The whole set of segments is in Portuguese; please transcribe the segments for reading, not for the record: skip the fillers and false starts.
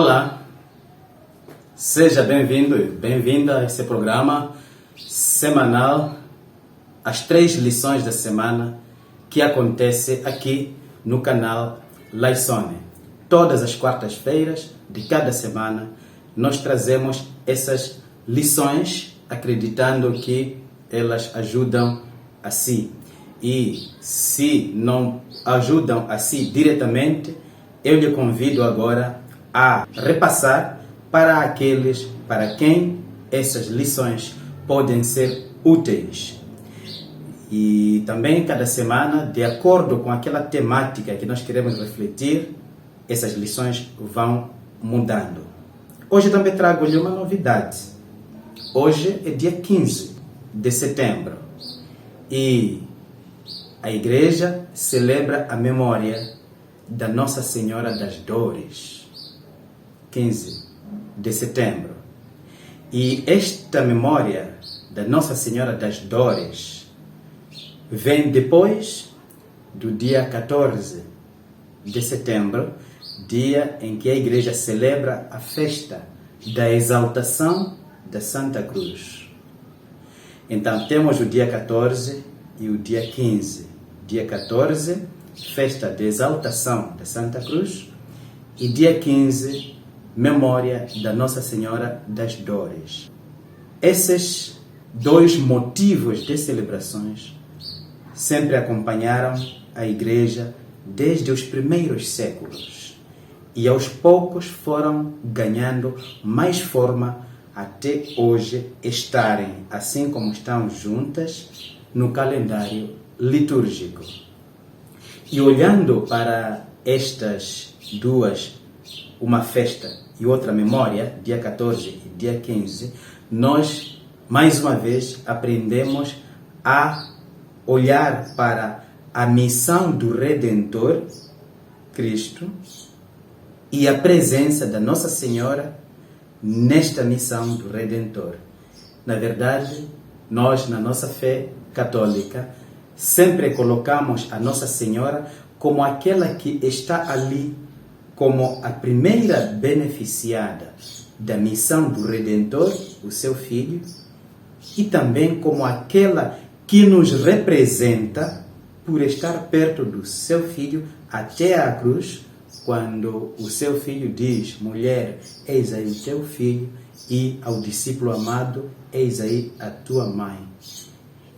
Olá, seja bem-vindo e bem-vinda a esse programa semanal, as 3 lições da semana que acontece aqui no canal Laissone. Todas as quartas-feiras de cada semana nós trazemos essas lições acreditando que elas ajudam a si. E se não ajudam a si diretamente, eu lhe convido agora a repassar para aqueles para quem essas lições podem ser úteis. E também cada semana, de acordo com aquela temática que nós queremos refletir, essas lições vão mudando. Hoje também trago-lhe uma novidade. Hoje é dia 15 de setembro e a igreja celebra a memória da Nossa Senhora das Dores. 15 de setembro. E esta memória da Nossa Senhora das Dores vem depois do dia 14 de setembro, dia em que a igreja celebra a festa da exaltação da Santa Cruz. Então temos o dia 14 e o dia 15. Dia 14, festa de exaltação da Santa Cruz, e dia 15, memória da Nossa Senhora das Dores. Esses 2 motivos de celebrações sempre acompanharam a igreja desde os primeiros séculos e aos poucos foram ganhando mais forma até hoje estarem, assim como estão juntas, no calendário litúrgico. E olhando para estas duas, uma festa e outra memória, dia 14 e dia 15, nós, mais uma vez, aprendemos a olhar para a missão do Redentor, Cristo, e a presença da Nossa Senhora nesta missão do Redentor. Na verdade, nós, na nossa fé católica, sempre colocamos a Nossa Senhora como aquela que está ali, como a primeira beneficiada da missão do Redentor, o seu Filho, e também como aquela que nos representa por estar perto do seu Filho até a cruz, quando o seu Filho diz: mulher, eis aí o teu filho, e ao discípulo amado, eis aí a tua mãe.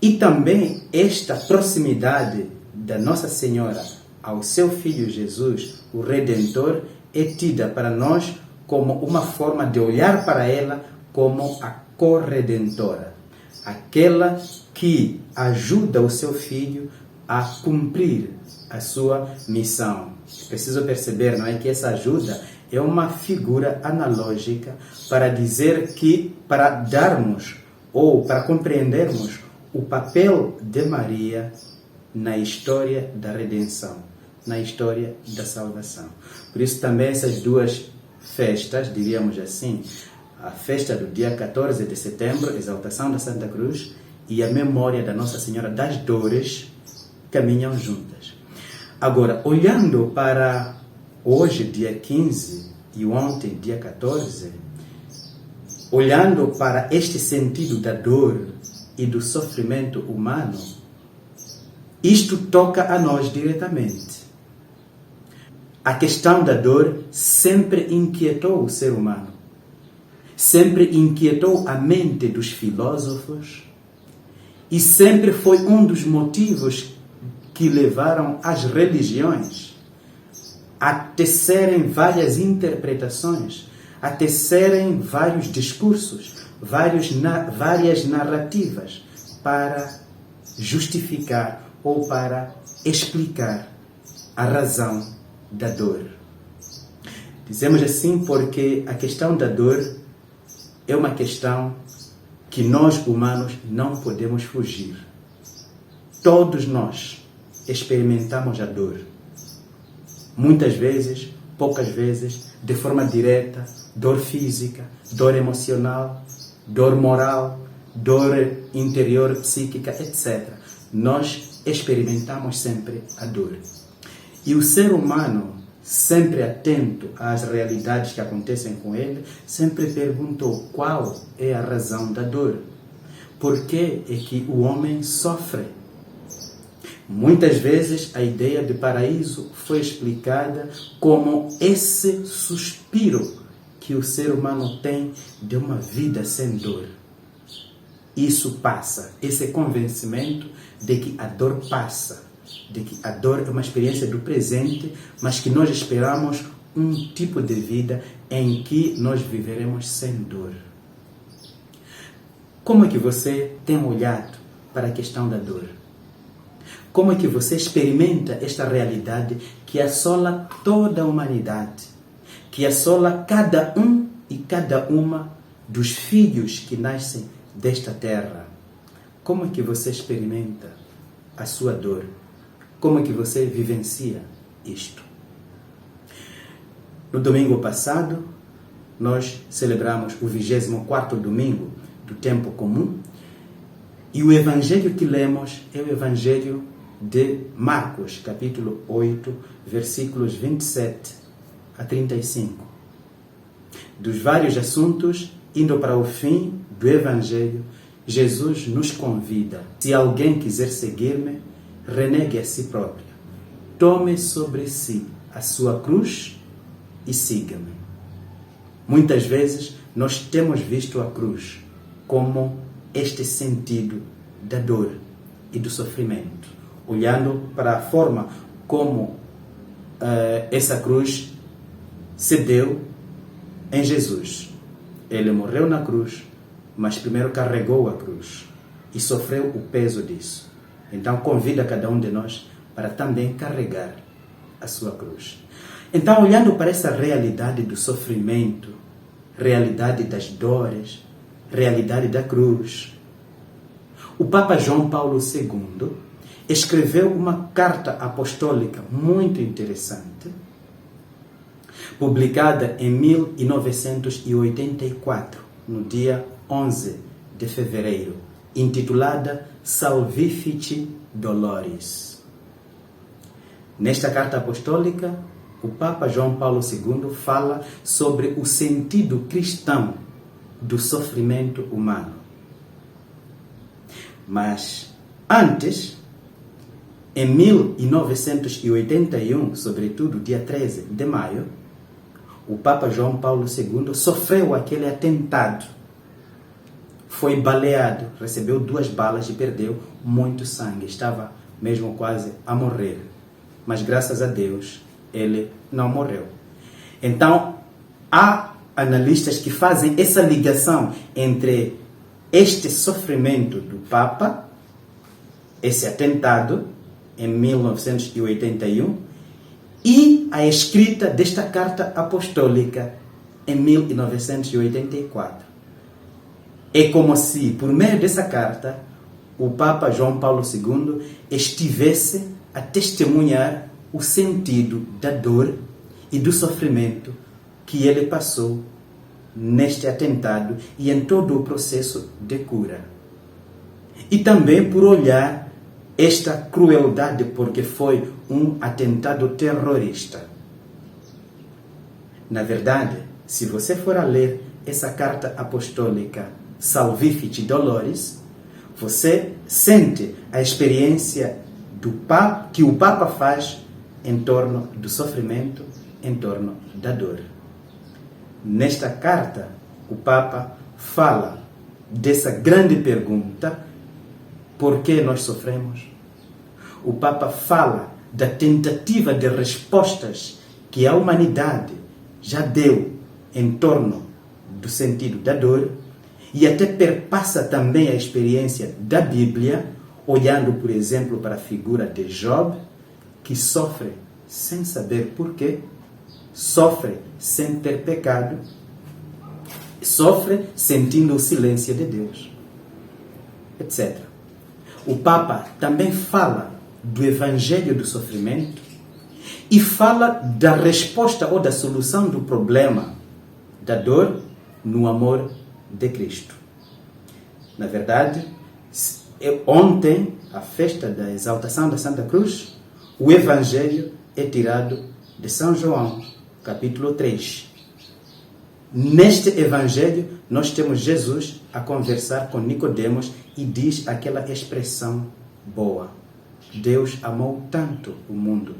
E também esta proximidade da Nossa Senhora ao seu Filho Jesus, o Redentor, é tida para nós como uma forma de olhar para ela como a corredentora, aquela que ajuda o seu Filho a cumprir a sua missão. Preciso perceber, não é, que essa ajuda é uma figura analógica para dizer que, para darmos ou para compreendermos o papel de Maria na história da redenção, na história da salvação. Por isso também essas 2 festas, diríamos assim, a festa do dia 14 de setembro, exaltação da Santa Cruz, e a memória da Nossa Senhora das Dores, caminham juntas. Agora, olhando para hoje, dia 15, e ontem, dia 14, olhando para este sentido da dor e do sofrimento humano, isto toca a nós diretamente. A questão da dor sempre inquietou o ser humano, sempre inquietou a mente dos filósofos e sempre foi um dos motivos que levaram as religiões a tecerem várias interpretações, a tecerem vários discursos, várias narrativas para justificar ou para explicar a razão da dor. Dizemos assim porque a questão da dor é uma questão que nós humanos não podemos fugir. Todos nós experimentamos a dor. Muitas vezes, poucas vezes, de forma direta, dor física, dor emocional, dor moral, dor interior, psíquica, etc. Nós experimentamos sempre a dor. E o ser humano sempre atento às realidades que acontecem com ele, sempre perguntou qual é a razão da dor. Por que é que o homem sofre? Muitas vezes a ideia de paraíso foi explicada como esse suspiro que o ser humano tem de uma vida sem dor. Isso passa, esse convencimento de que a dor passa, de que a dor é uma experiência do presente, mas que nós esperamos um tipo de vida em que nós viveremos sem dor. Como é que você tem olhado para a questão da dor? Como é que você experimenta esta realidade que assola toda a humanidade, que assola cada um e cada uma dos filhos que nascem desta terra? Como é que você experimenta a sua dor? Como é que você vivencia isto? No domingo passado, nós celebramos o 24º domingo do tempo comum e o evangelho que lemos é o evangelho de Marcos, capítulo 8, versículos 27 a 35. Dos vários assuntos, indo para o fim do evangelho, Jesus nos convida: se alguém quiser seguir-me, renegue a si próprio, tome sobre si a sua cruz e siga-me. Muitas vezes nós temos visto a cruz como este sentido da dor e do sofrimento, olhando para a forma como essa cruz se deu em Jesus. Ele morreu na cruz, mas primeiro carregou a cruz e sofreu o peso disso. Então convida cada um de nós para também carregar a sua cruz. Então, olhando para essa realidade do sofrimento, realidade das dores, realidade da cruz, o Papa João Paulo II escreveu uma carta apostólica muito interessante, publicada em 1984, no dia 11 de fevereiro, intitulada Salvifici Doloris. Nesta carta apostólica, o Papa João Paulo II fala sobre o sentido cristão do sofrimento humano. Mas antes, em 1981, sobretudo dia 13 de maio, o Papa João Paulo II sofreu aquele atentado. Foi baleado, recebeu 2 balas e perdeu muito sangue. Estava mesmo quase a morrer. Mas graças a Deus, ele não morreu. Então, há analistas que fazem essa ligação entre este sofrimento do Papa, esse atentado, em 1981, e a escrita desta carta apostólica em 1984. É como se, por meio dessa carta, o Papa João Paulo II estivesse a testemunhar o sentido da dor e do sofrimento que ele passou neste atentado e em todo o processo de cura. E também por olhar esta crueldade, porque foi um atentado terrorista. Na verdade, se você for a ler essa carta apostólica Salvifici Doloris, você sente a experiência que o Papa faz em torno do sofrimento, em torno da dor. Nesta carta, o Papa fala dessa grande pergunta: por que nós sofremos? O Papa fala da tentativa de respostas que a humanidade já deu em torno do sentido da dor e até perpassa também a experiência da Bíblia, olhando, por exemplo, para a figura de Job, que sofre sem saber porquê, sofre sem ter pecado, sofre sentindo o silêncio de Deus, etc. O Papa também fala do evangelho do sofrimento e fala da resposta ou da solução do problema da dor no amor de Cristo. Na verdade, ontem, a festa da exaltação da Santa Cruz, o evangelho é tirado de São João, capítulo 3. Neste evangelho, nós temos Jesus a conversar com Nicodemos e diz aquela expressão boa: Deus amou tanto o mundo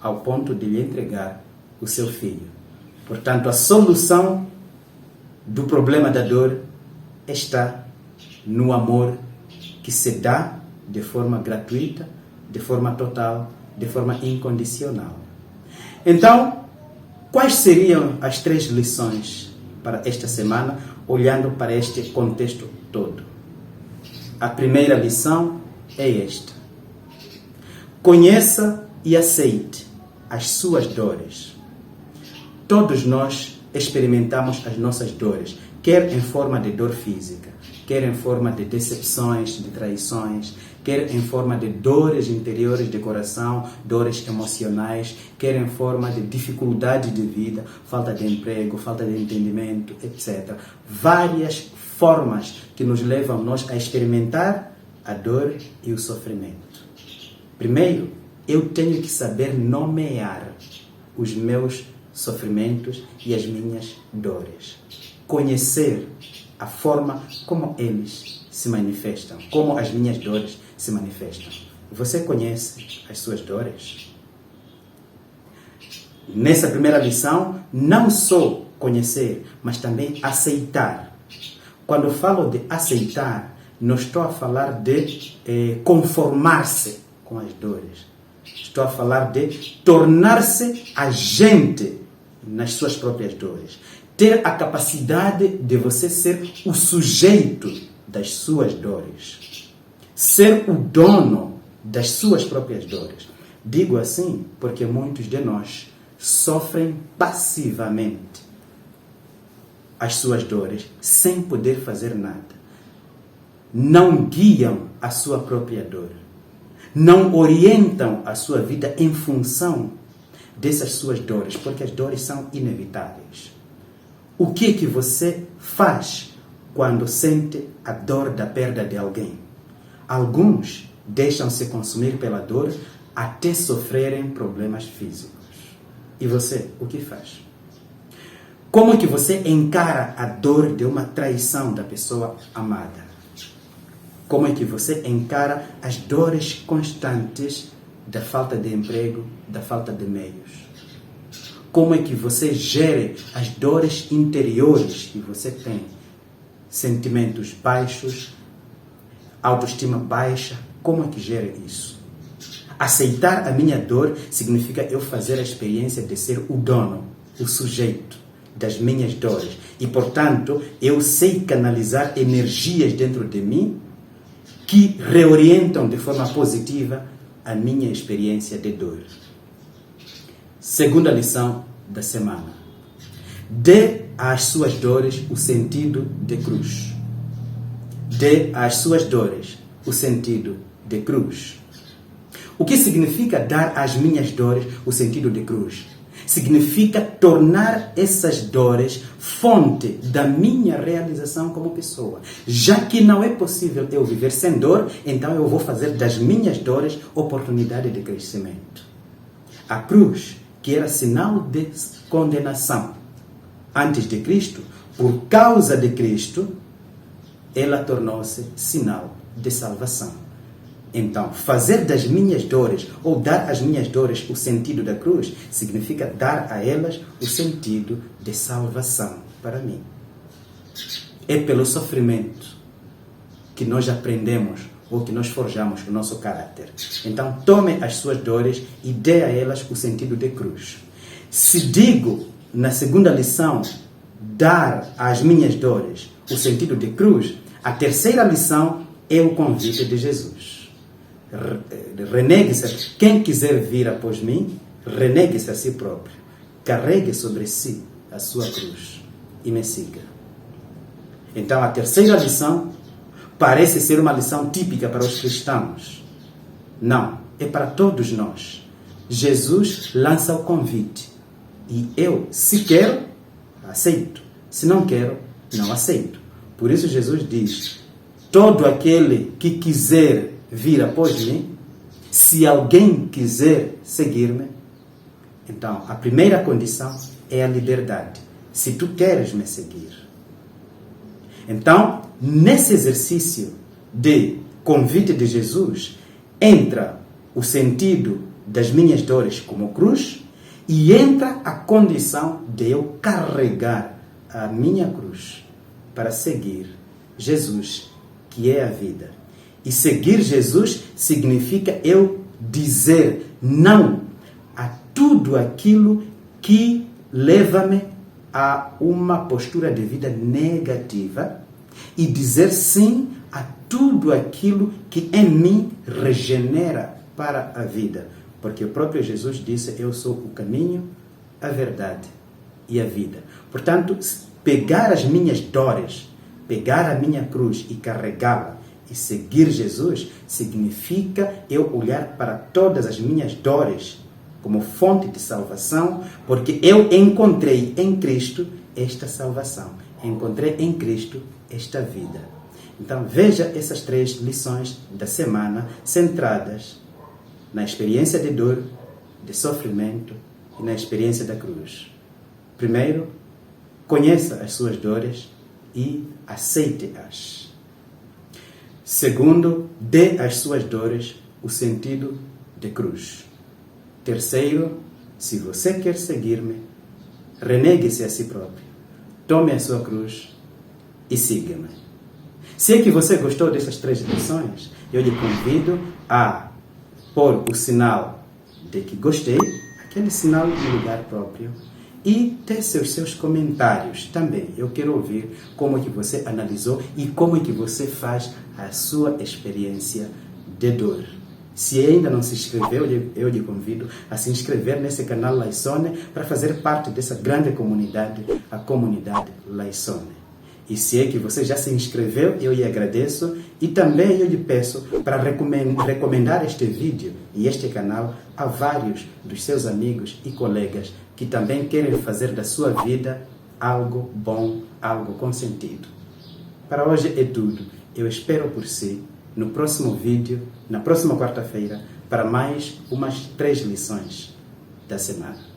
ao ponto de lhe entregar o seu Filho. Portanto, a solução do problema da dor está no amor que se dá de forma gratuita, de forma total, de forma incondicional. Então, quais seriam as 3 lições para esta semana, olhando para este contexto todo? A primeira lição é esta: conheça e aceite as suas dores. Todos nós experimentamos as nossas dores, quer em forma de dor física, quer em forma de decepções, de traições, quer em forma de dores interiores de coração, dores emocionais, quer em forma de dificuldade de vida, falta de emprego, falta de entendimento, etc. Várias formas que nos levam nós a experimentar a dor e o sofrimento. Primeiro, eu tenho que saber nomear os meus sofrimentos e as minhas dores. Conhecer a forma como eles se manifestam, como as minhas dores se manifestam. Você conhece as suas dores? Nessa primeira lição, não só conhecer, mas também aceitar. Quando eu falo de aceitar, não estou a falar de conformar-se com as dores. Estou a falar de tornar-se agente nas suas próprias dores. Ter a capacidade de você ser o sujeito das suas dores. Ser o dono das suas próprias dores. Digo assim porque muitos de nós sofrem passivamente as suas dores sem poder fazer nada. Não guiam a sua própria dor. Não orientam a sua vida em função dessas suas dores, porque as dores são inevitáveis. O que você faz quando sente a dor da perda de alguém? Alguns deixam-se consumir pela dor até sofrerem problemas físicos. E você, o que faz? Como que você encara a dor de uma traição da pessoa amada? Como é que você encara as dores constantes da falta de emprego, da falta de meios? Como é que você gere as dores interiores que você tem? Sentimentos baixos, autoestima baixa, como é que gera isso? Aceitar a minha dor significa eu fazer a experiência de ser o dono, o sujeito das minhas dores. E, portanto, eu sei canalizar energias dentro de mim que reorientam de forma positiva a minha experiência de dor. Segunda lição da semana. Dê às suas dores o sentido de cruz. Dê às suas dores o sentido de cruz. O que significa dar às minhas dores o sentido de cruz? Significa tornar essas dores fonte da minha realização como pessoa. Já que não é possível eu viver sem dor, então eu vou fazer das minhas dores oportunidade de crescimento. A cruz, que era sinal de condenação antes de Cristo, por causa de Cristo, ela tornou-se sinal de salvação. Então, fazer das minhas dores, ou dar às minhas dores o sentido da cruz, significa dar a elas o sentido de salvação para mim. É pelo sofrimento que nós aprendemos ou que nós forjamos o nosso caráter. Então, tome as suas dores e dê a elas o sentido de cruz. Se digo, na segunda lição, dar às minhas dores o sentido de cruz, a terceira lição é o convite de Jesus. Renegue-se. Quem quiser vir após mim, renegue-se a si próprio. Carregue sobre si a sua cruz e me siga. Então, a terceira lição parece ser uma lição típica para os cristãos. Não, é para todos nós. Jesus lança o convite. E eu, se quero, aceito. Se não quero, não aceito. Por isso Jesus diz: todo aquele que quiser vir após mim, se alguém quiser seguir-me, Então, a primeira condição é a liberdade. Se tu queres me seguir. Então, nesse exercício de convite de Jesus, entra o sentido das minhas dores como cruz e entra a condição de eu carregar a minha cruz para seguir Jesus, que é a vida. E seguir Jesus significa eu dizer não a tudo aquilo que leva-me a uma postura de vida negativa e dizer sim a tudo aquilo que em mim regenera para a vida. Porque o próprio Jesus disse, eu sou o caminho, a verdade e a vida. Portanto, pegar as minhas dores, pegar a minha cruz e carregá-la e seguir Jesus, significa eu olhar para todas as minhas dores como fonte de salvação, porque eu encontrei em Cristo esta salvação. Encontrei em Cristo esta vida. Então, veja essas 3 lições da semana centradas na experiência de dor, de sofrimento e na experiência da cruz. Primeiro, conheça as suas dores e aceite-as. Segundo, dê às suas dores o sentido de cruz. Terceiro, se você quer seguir-me, renegue-se a si próprio, tome a sua cruz e siga-me. Se é que você gostou dessas 3 lições, eu lhe convido a pôr o sinal de que gostei, aquele sinal no lugar próprio, e ter seus comentários também. Eu quero ouvir como é que você analisou e como é que você faz a sua experiência de dor. Se ainda não se inscreveu, eu lhe convido a se inscrever nesse canal Laissone para fazer parte dessa grande comunidade, a comunidade Laissone. E se é que você já se inscreveu, eu lhe agradeço e também eu lhe peço para recomendar este vídeo e este canal a vários dos seus amigos e colegas que também querem fazer da sua vida algo bom, algo com sentido. Para hoje é tudo. Eu espero por si no próximo vídeo, na próxima quarta-feira, para mais umas 3 lições da semana.